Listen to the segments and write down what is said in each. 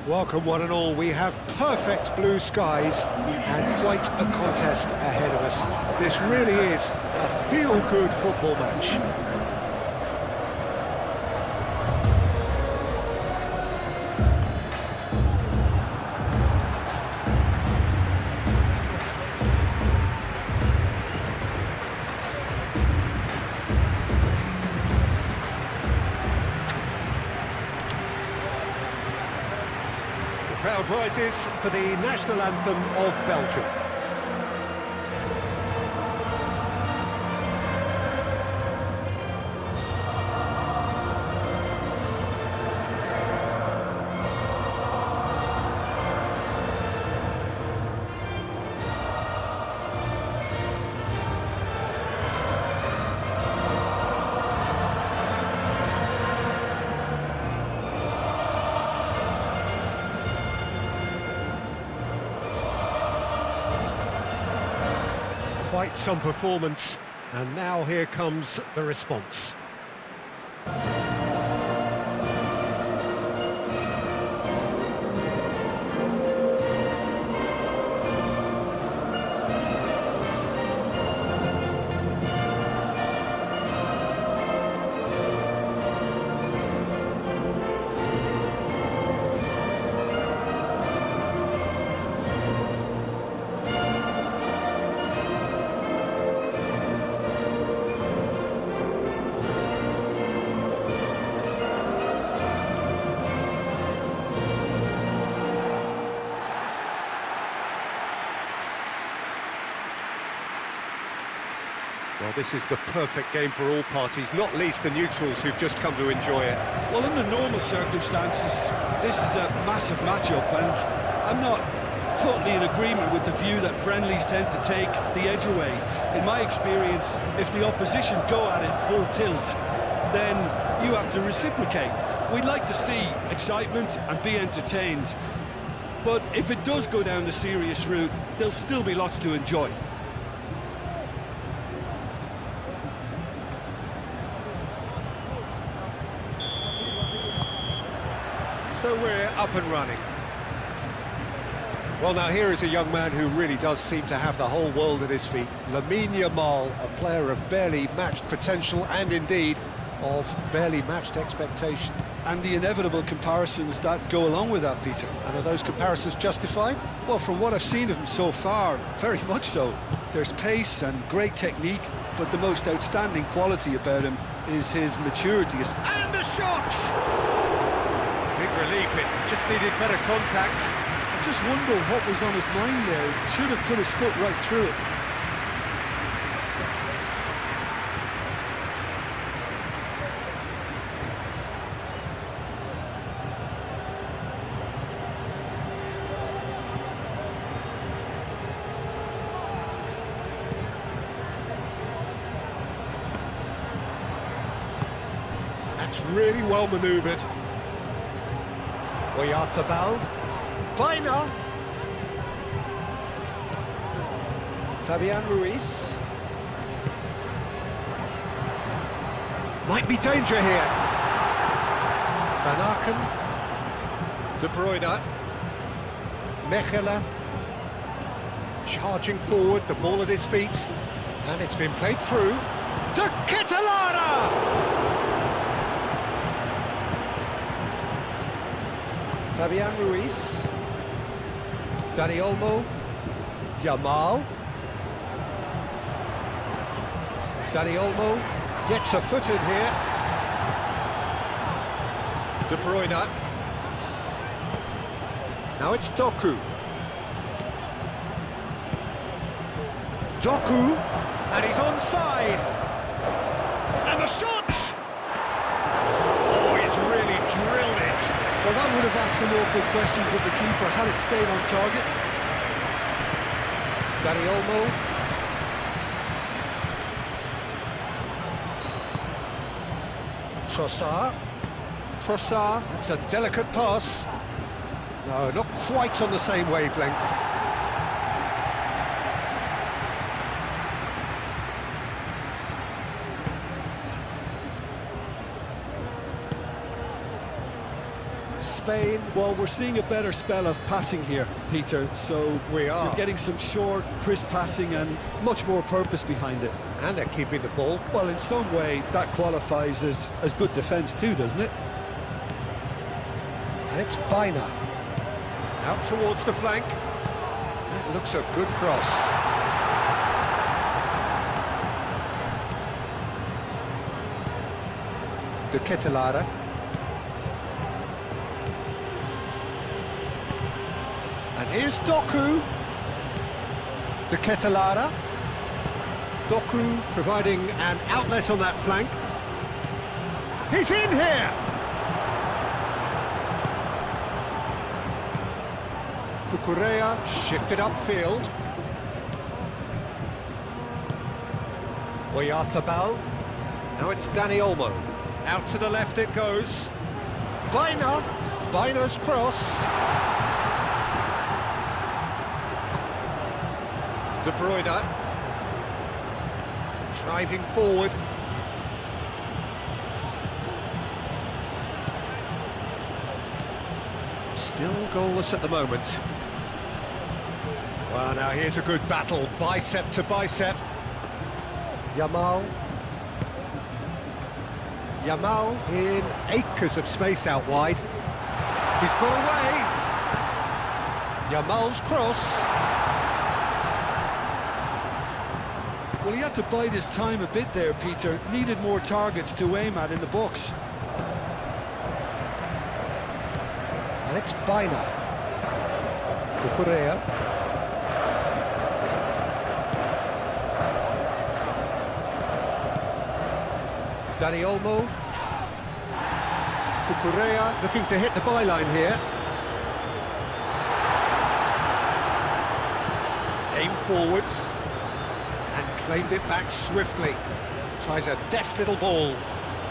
Welcome one and all. We have perfect blue skies and quite a contest ahead of us. This really is a feel-good football match. The crowd rises for the national anthem of Belgium. Quite some performance, and now here comes the response. Well, this is the perfect game for all parties, not least the neutrals who've just come to enjoy it. Well, under normal circumstances, this is a massive matchup, and I'm not totally in agreement with the view that friendlies tend to take the edge away. In my experience, if the opposition go at it full tilt, then you have to reciprocate. We'd like to see excitement and be entertained, but if it does go down the serious route, there'll still be lots to enjoy. So we're up and running. Well, now here is a young man who really does seem to have the whole world at his feet. Lamine Yamal, a player of barely matched potential and indeed of barely matched expectation. And the inevitable comparisons that go along with that, Peter. And are those comparisons justified? Well, from what I've seen of him so far, very much so. There's pace and great technique, but the most outstanding quality about him is his maturity. And the shots! Big relief, it just needed better contact. I just wonder what was on his mind there. He should have put his foot right through it. That's really well manoeuvred. Oyarzabal, Weiner, Fabian Ruiz. Might be danger here. Van Aken, De Bruyne, Mechelen, charging forward, the ball at his feet, and it's been played through to Catalana! Fabian Ruiz, Dani Olmo, Yamal. Dani Olmo gets a foot in here. De Bruyne. Now it's Doku. Doku, and he's onside. And the shot! Oh, he's really drilled it. Well, that would have asked some awkward questions of the keeper had it stayed on target. Dani Olmo. Trossard, that's a delicate pass. No, not quite on the same wavelength. Spain. Well, we're seeing a better spell of passing here, Peter, so We are. you're getting some short, crisp passing and much more purpose behind it. And they're keeping the ball. Well, in some way, that qualifies as good defence too, doesn't it? And it's Bina. Out towards the flank. That looks a good cross. De Ketelaere. And here's Doku. De Ketelaere. Doku providing an outlet on that flank. He's in here! Cucurella shifted upfield. Oyarzabal. Now it's Dani Olmo. Out to the left it goes. Bina. Bina's cross. De Bruyne. Driving forward. Still goalless at the moment. Well, now here's a good battle, bicep to bicep. Yamal. Yamal in acres of space out wide. He's got away. Yamal's cross. Well, he had to bide his time a bit there, Peter. Needed more targets to aim at in the box. And it's Bina. Cucurella. Dani Olmo. Cucurella looking to hit the byline here. Aim forwards. And claimed it back swiftly. Tries a deft little ball.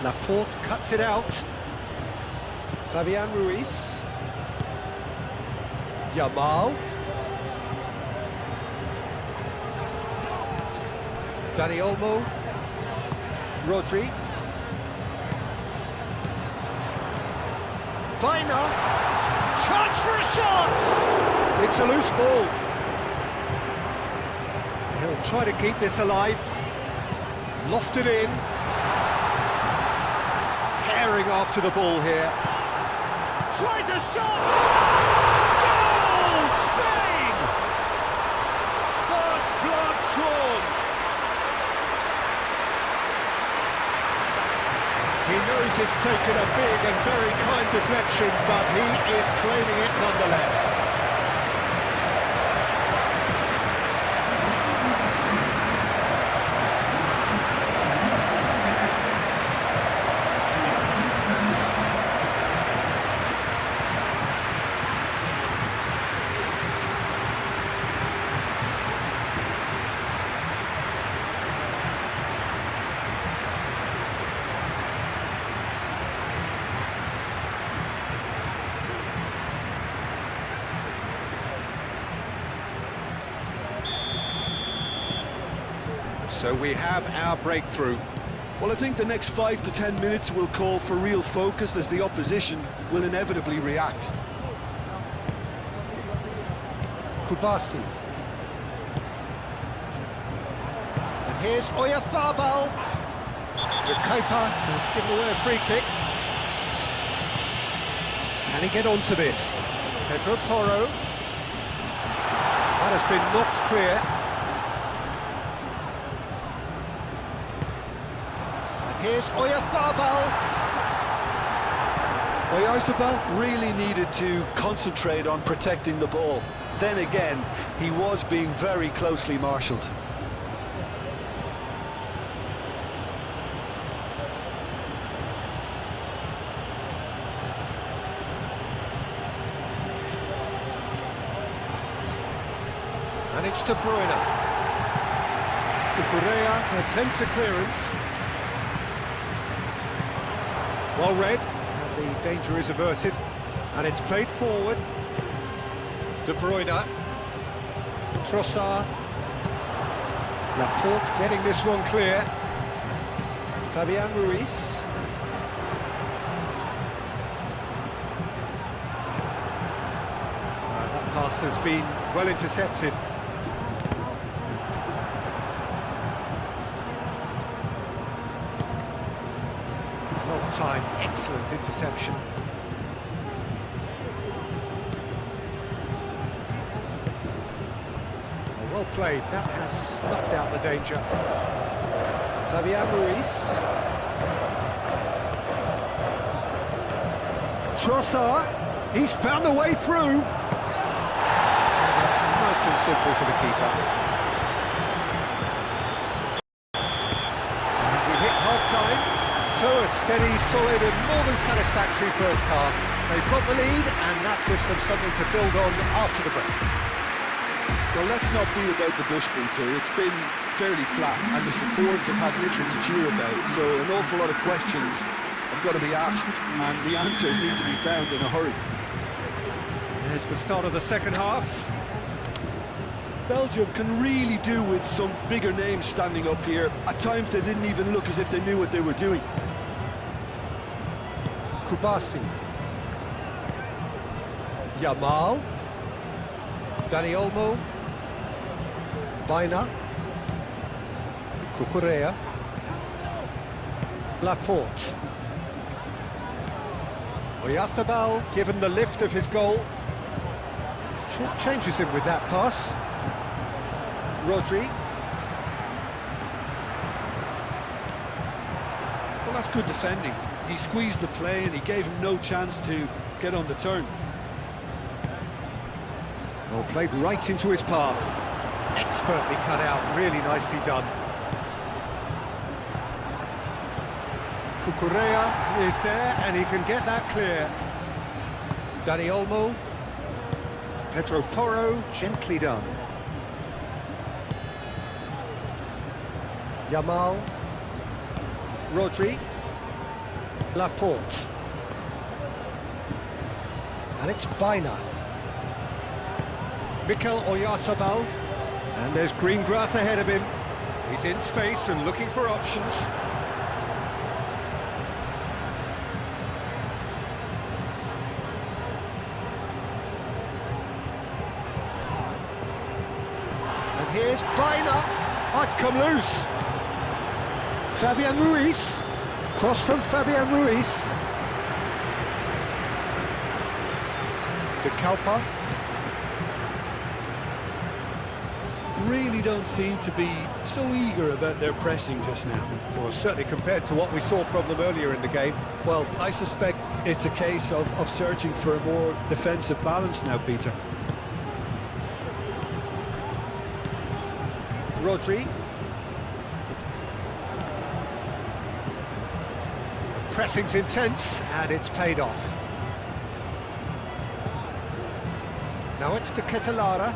Laporte cuts it out. Fabian Ruiz. Yamal. Dani Olmo. Rodri. Bina. Chance for a shot! It's a loose ball. He'll try to keep this alive. Lofted in. Herring after the ball here. Tries a shot! Goal! Spain! First blood drawn. He knows it's taken a big and very kind deflection, but he is claiming it nonetheless. So we have our breakthrough. Well, I think the next 5 to 10 minutes will call for real focus as the opposition will inevitably react. Kubasi. And here's Oyarzabal. De Kepa has given away a free kick. Can he get onto this? Pedro Porro. That has been knocked clear. Here's Oyarzabal. Oyarzabal really needed to concentrate on protecting the ball. Then again, he was being very closely marshalled. And it's De Bruyne. Cucurella attempts a clearance. Well read, and the danger is averted, and it's played forward. De Bruyne, Trossard, Laporte getting this one clear. Fabian Ruiz. Pass has been well intercepted. Long time, excellent interception. Well played, that has snuffed out the danger. Fabian Ruiz. Trossard, he's found the way through. And that's nice and simple for the keeper. And we hit half-time, so a steady, solid and more than satisfactory first half. They've got the lead and that gives them something to build on after the break. Well, let's not beat about the bush, Peter. It's been fairly flat, and the support have had little to cheer about, so an awful lot of questions have got to be asked, and the answers need to be found in a hurry. There's the start of the second half. Belgium can really do with some bigger names standing up here. At times they didn't even look as if they knew what they were doing. Kubasi. Yamal. Dani Olmo. Baina. Cucurella. Laporte. Oyarzabal, given the lift of his goal, short changes him with that pass. Rodri. Well, that's good defending. He squeezed the play and he gave him no chance to get on the turn. Well, played right into his path. Expertly cut out, really nicely done. Cucurella is there and he can get that clear. Dani Olmo. Pedro Porro, gently done. Yamal. Rodri. Laporte. And it's Baina. Mikel Oyarzabal. And there's green grass ahead of him. He's in space and looking for options. And here's Baina. Oh, it's come loose. Fabian Ruiz. Cross from Fabian Ruiz. De Calpa. Really don't seem to be so eager about their pressing just now. Well, certainly compared to what we saw from them earlier in the game. Well, I suspect it's a case of searching for a more defensive balance now, Peter. Rodri. Pressing's intense, and it's paid off. Now it's De Ketelara.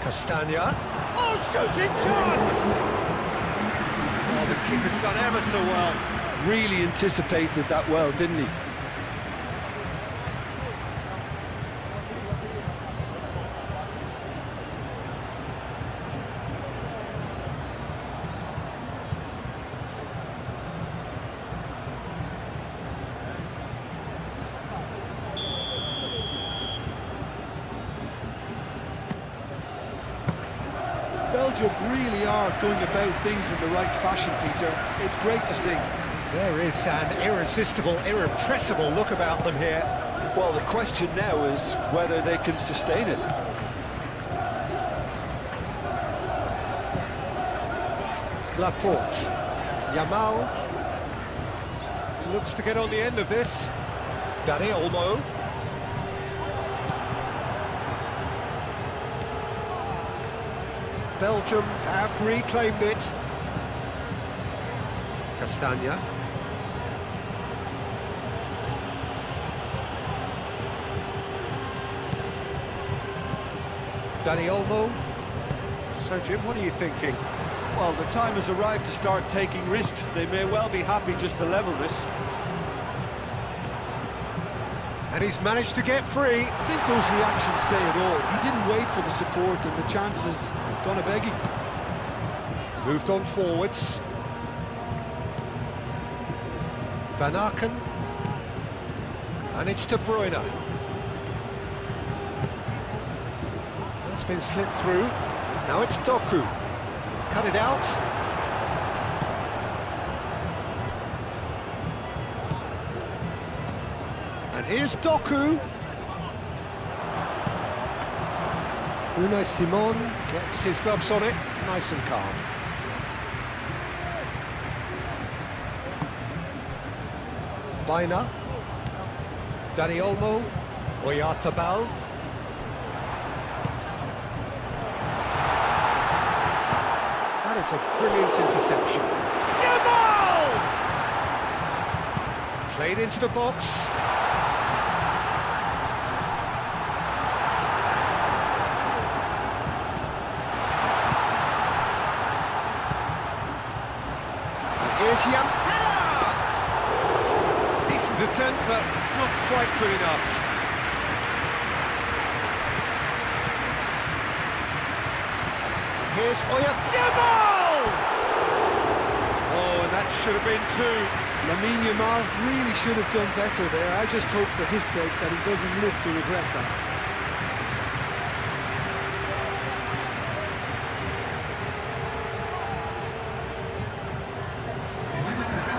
Castagna. Oh, shooting chance! Oh, the keeper's done ever so well. Really anticipated that well, didn't he? Belgium really are going about things in the right fashion, Peter. It's great to see. There is an irresistible, irrepressible look about them here. Well, the question now is whether they can sustain it. Laporte. Yamal. Looks to get on the end of this. Dani Olmo. Belgium have reclaimed it. Castagna. Dani Olmo. So, Jim, what are you thinking? Well, the time has arrived to start taking risks. They may well be happy just to level this. And he's managed to get free. I think those reactions say it all. He didn't wait for the support and the chances gone a begging. Moved on forwards. Van Aken. And it's De Bruyne. It's been slipped through. Now it's Doku. He's cut it out. And here's Doku. Unai Simon gets his gloves on it, nice and calm. Baina. Dani Olmo. Oyarzabal. That is a brilliant interception. Yamal! Played into the box. Here's Yampella! Decent attempt, but not quite good enough. Here's Yamal! Oh, and that should have been two. Lamine Yamal really should have done better there. I just hope for his sake that he doesn't live to regret that.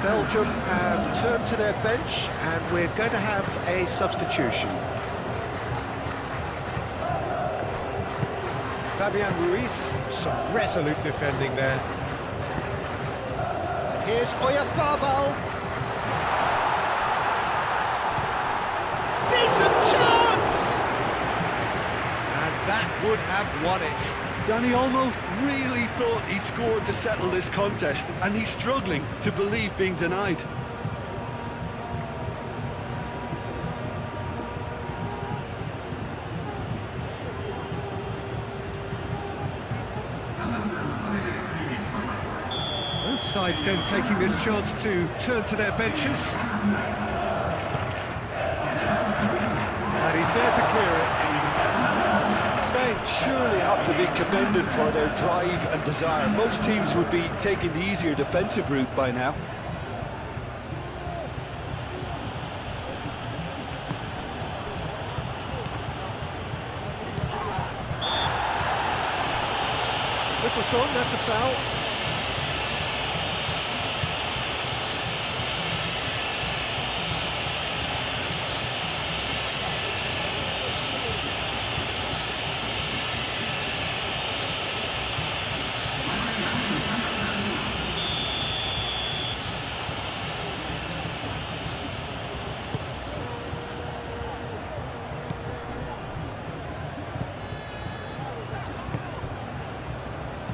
Belgium have turned to their bench and we're going to have a substitution. Fabian Ruiz, some resolute defending there. And here's Oyarzabal. Decent chance! And that would have won it. Dani Olmo really thought he'd scored to settle this contest, and he's struggling to believe being denied. Both sides then taking this chance to turn to their benches. And he's there to clear it. Spain surely have to be commended for their drive and desire. Most teams would be taking the easier defensive route by now. Whistle's gone, that's a foul.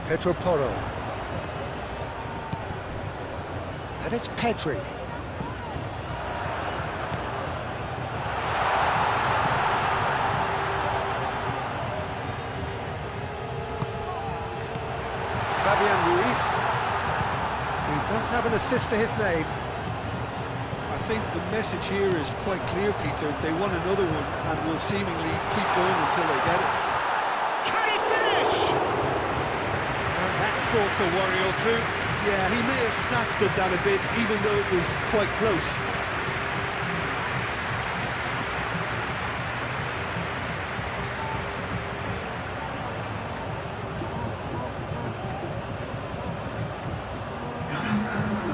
Pedro Porro. And it's Pedri. Fabian Ruiz. He does have an assist to his name. I think the message here is quite clear, Peter. They want another one and will seemingly keep going until they get it. Can he finish? And that's caused a worry or two. Yeah, he may have snatched at that a bit, even though it was quite close.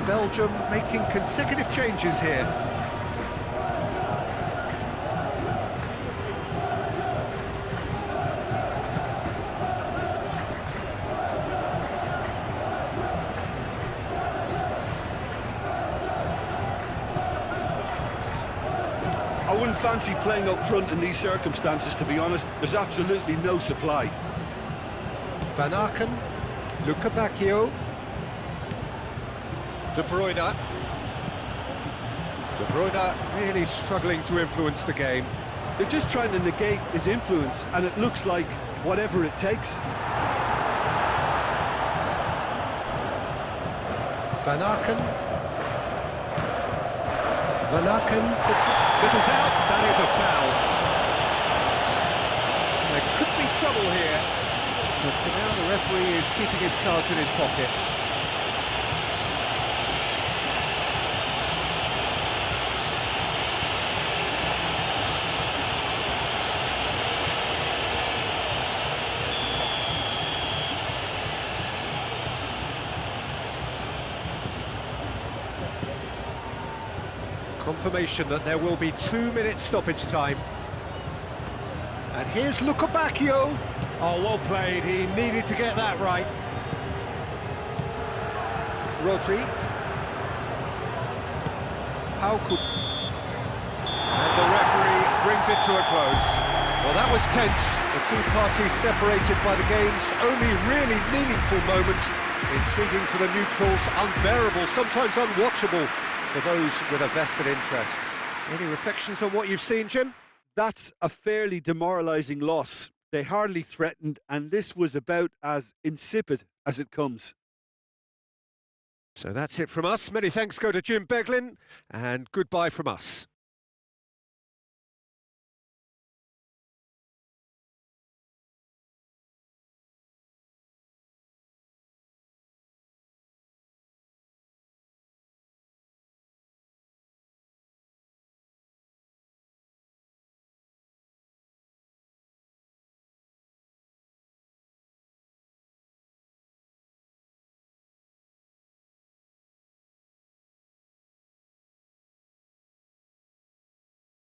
Belgium making consecutive changes here. I wouldn't fancy playing up front in these circumstances, to be honest. There's absolutely no supply. Van Aken, Luca Bacchio. De Bruyne. De Bruyne really struggling to influence the game. They're just trying to negate his influence, and it looks like whatever it takes. Van Aken. Van Aken puts it. Little doubt, that is a foul. There could be trouble here. But for now, the referee is keeping his cards in his pocket. confirmation that there will be 2 minutes stoppage time. And here's Lukabakio. Oh, well played. He needed to get that right. Rodri. Pauku. And the referee brings it to a close. Well, that was tense. The two parties separated by the game's only really meaningful moment. Intriguing for the neutrals, unbearable, sometimes unwatchable for those with a vested interest. Any reflections on what you've seen, Jim? That's a fairly demoralising loss. They hardly threatened, and this was about as insipid as it comes. So that's it from us. Many thanks go to Jim Beglin, and goodbye from us.